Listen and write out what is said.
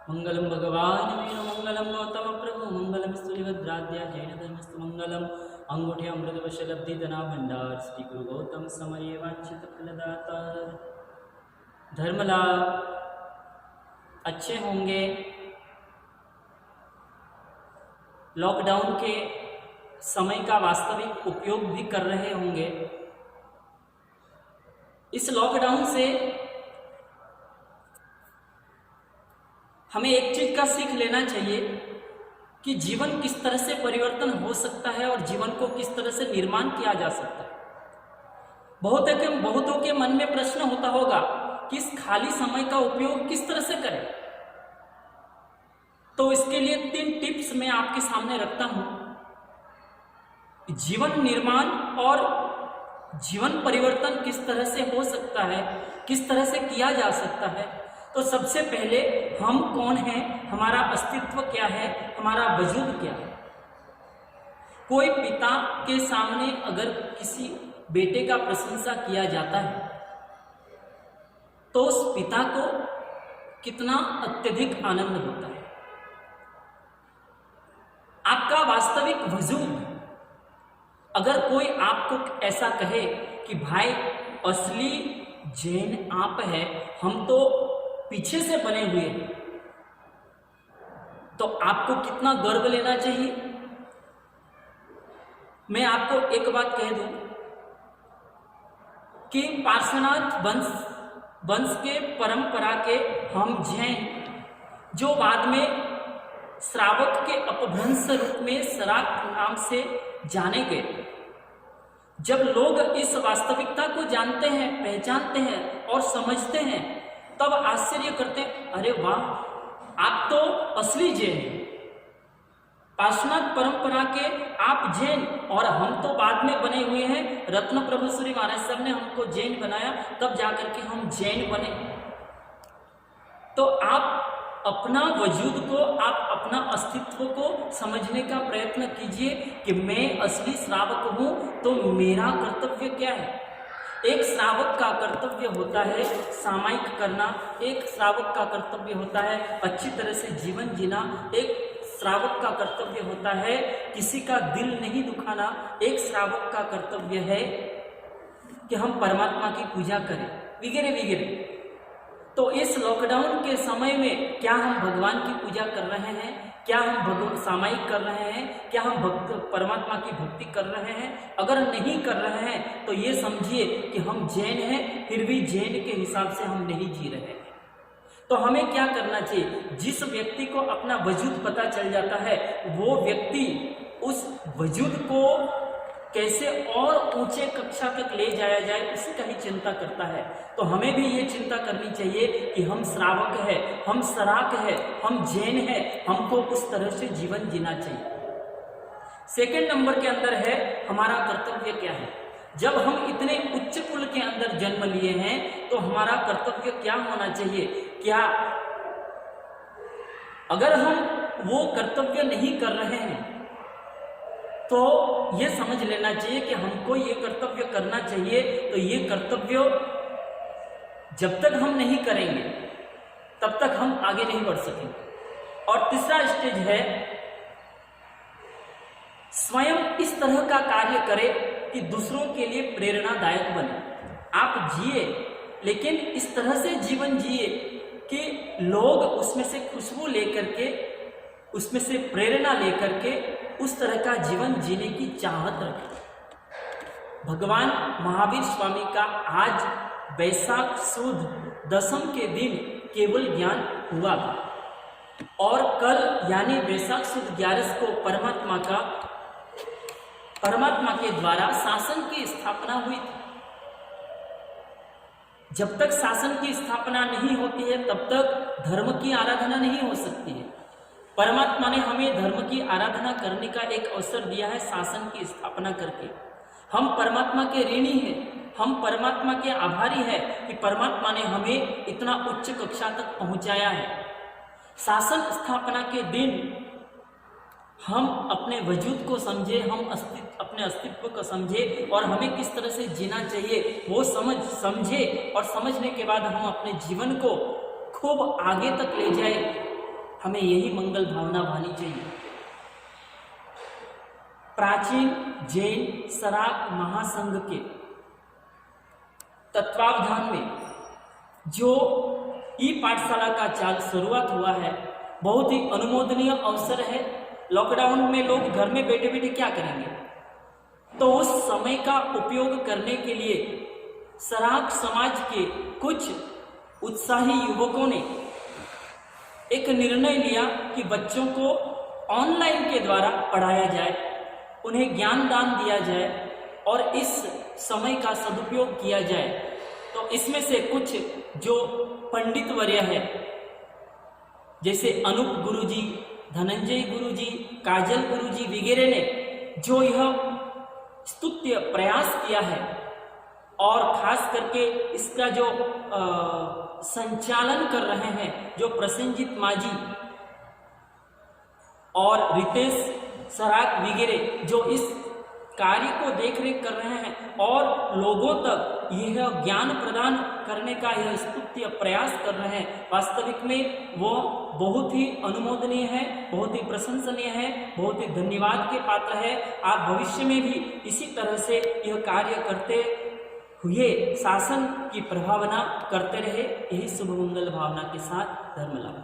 मंगलम भगवान वीर मंगलम गौतम प्रभु मंगलम स्तुतिभद्राद्या जैन धर्मस्तु मंगलम अंगूठे अमृतवश लब्धि धना भंडार श्री गुरु गौतम समये वांछित फलदाता। धर्म लाभ अच्छे होंगे। लॉकडाउन के समय का वास्तविक उपयोग भी कर रहे होंगे। इस लॉकडाउन से हमें एक चीज का सीख लेना चाहिए कि जीवन किस तरह से परिवर्तन हो सकता है और जीवन को किस तरह से निर्माण किया जा सकता है। बहुतों के मन में प्रश्न होता होगा कि इस खाली समय का उपयोग किस तरह से करें। तो इसके लिए 3 टिप्स मैं आपके सामने रखता हूं। जीवन निर्माण और जीवन परिवर्तन किस तरह से हो सकता है, किस तरह से किया जा सकता है। तो सबसे पहले हम कौन हैं, हमारा अस्तित्व क्या है, हमारा वजूद क्या है। कोई पिता के सामने अगर किसी बेटे का प्रशंसा किया जाता है तो उस पिता को कितना अत्यधिक आनंद होता है। आपका वास्तविक वजूद, अगर कोई आपको ऐसा कहे कि भाई असली जैन आप है, हम तो पीछे से बने हुए हैं, तो आपको कितना गर्व लेना चाहिए। मैं आपको एक बात कह दूं कि पार्श्वनाथ वंश के परंपरा के हम जैन, जो बाद में श्रावक के अपभ्रंश रूप में सराक नाम से जाने गए, जब लोग इस वास्तविकता को जानते हैं, पहचानते हैं और समझते हैं, तब आश्चर्य करते हैं, अरे वाह, आप तो असली जैन हैं। पार्श्वनाथ परंपरा के आप जैन, और हम तो बाद में बने हुए हैं। रत्न प्रभु श्री महाराज साहब ने हमको जैन बनाया, तब जाकर के हम जैन बने। तो आप अपना वजूद को, आप अपना अस्तित्व को समझने का प्रयत्न कीजिए कि मैं असली श्रावक हूं, तो मेरा कर्तव्य क्या है। एक श्रावक का कर्तव्य होता है सामायिक करना, एक श्रावक का कर्तव्य होता है अच्छी तरह से जीवन जीना, एक श्रावक का कर्तव्य होता है किसी का दिल नहीं दुखाना, एक श्रावक का कर्तव्य है कि हम परमात्मा की पूजा करें, वगैरह वगैरह। तो इस लॉकडाउन के समय में क्या हम भगवान की पूजा कर रहे हैं, क्या हम सामायिक कर रहे हैं, क्या हम परमात्मा की भक्ति कर रहे हैं। अगर नहीं कर रहे हैं तो ये समझिए कि हम जैन हैं, फिर भी जैन के हिसाब से हम नहीं जी रहे हैं। तो हमें क्या करना चाहिए। जिस व्यक्ति को अपना वजूद पता चल जाता है, वो व्यक्ति उस वजूद को कैसे और ऊंचे कक्षा तक ले जाया जाए, उसी का ही चिंता करता है। तो हमें भी ये चिंता करनी चाहिए कि हम श्रावक है, हम सराक है, हम जैन है, हमको उस तरह से जीवन जीना चाहिए। सेकंड नंबर के अंदर है हमारा कर्तव्य क्या है। जब हम इतने उच्च कुल के अंदर जन्म लिए हैं, तो हमारा कर्तव्य क्या होना चाहिए। क्या अगर हम वो कर्तव्य नहीं कर रहे हैं तो ये समझ लेना चाहिए कि हमको ये कर्तव्य करना चाहिए। तो ये कर्तव्य जब तक हम नहीं करेंगे तब तक हम आगे नहीं बढ़ सकेंगे। और तीसरा स्टेज है स्वयं इस तरह का कार्य करें कि दूसरों के लिए प्रेरणादायक बने। आप जिए, लेकिन इस तरह से जीवन जिए कि लोग उसमें से खुशबू लेकर के, उसमें से प्रेरणा लेकर के उस तरह का जीवन जीने की चाहत रखें। भगवान महावीर स्वामी का आज वैशाख सुद दशम के दिन केवल ज्ञान हुआ था, और कल यानी वैशाख सुद 11 को परमात्मा के द्वारा शासन की स्थापना हुई थी। जब तक शासन की स्थापना नहीं होती है तब तक धर्म की आराधना नहीं हो सकती है। परमात्मा ने हमें धर्म की आराधना करने का एक अवसर दिया है शासन की स्थापना करके। हम परमात्मा के ऋणी हैं, हम परमात्मा के आभारी हैं कि परमात्मा ने हमें इतना उच्च कक्षा तक पहुंचाया है। शासन स्थापना के दिन हम अपने वजूद को समझे, हम अपने अस्तित्व को समझे और हमें किस तरह से जीना चाहिए वो समझे और समझने के बाद हम अपने जीवन को खूब आगे तक ले जाए। हमें यही मंगल भावना भानी चाहिए। प्राचीन जैन सराक महासंघ के तत्वावधान में जो ई पाठशाला का चाल शुरुआत हुआ है, बहुत ही अनुमोदनीय अवसर है। लॉकडाउन में लोग घर में बैठे बैठे क्या करेंगे, तो उस समय का उपयोग करने के लिए सराक समाज के कुछ उत्साही युवकों ने एक निर्णय लिया कि बच्चों को ऑनलाइन के द्वारा पढ़ाया जाए, उन्हें ज्ञान दान दिया जाए और इस समय का सदुपयोग किया जाए। तो इसमें से कुछ जो पंडित वर्य है, जैसे अनूप गुरुजी, धनंजय गुरुजी, काजल गुरुजी वगैरह ने जो यह स्तुत्य प्रयास किया है और खास करके इसका जो संचालन कर रहे हैं जो प्रसेनजीत माझी और रितेश सराक वगैरह जो इस कार्य को देख रेख कर रहे हैं और लोगों तक यह ज्ञान प्रदान करने का यह स्तुत्य प्रयास कर रहे हैं, वास्तविक में वो बहुत ही अनुमोदनीय है, बहुत ही प्रशंसनीय है, बहुत ही धन्यवाद के पात्र है। आप भविष्य में भी इसी तरह से यह कार्य करते हुए शासन की प्रभावना करते रहे। यही शुभ मंगल भावना के साथ धर्म लाभ।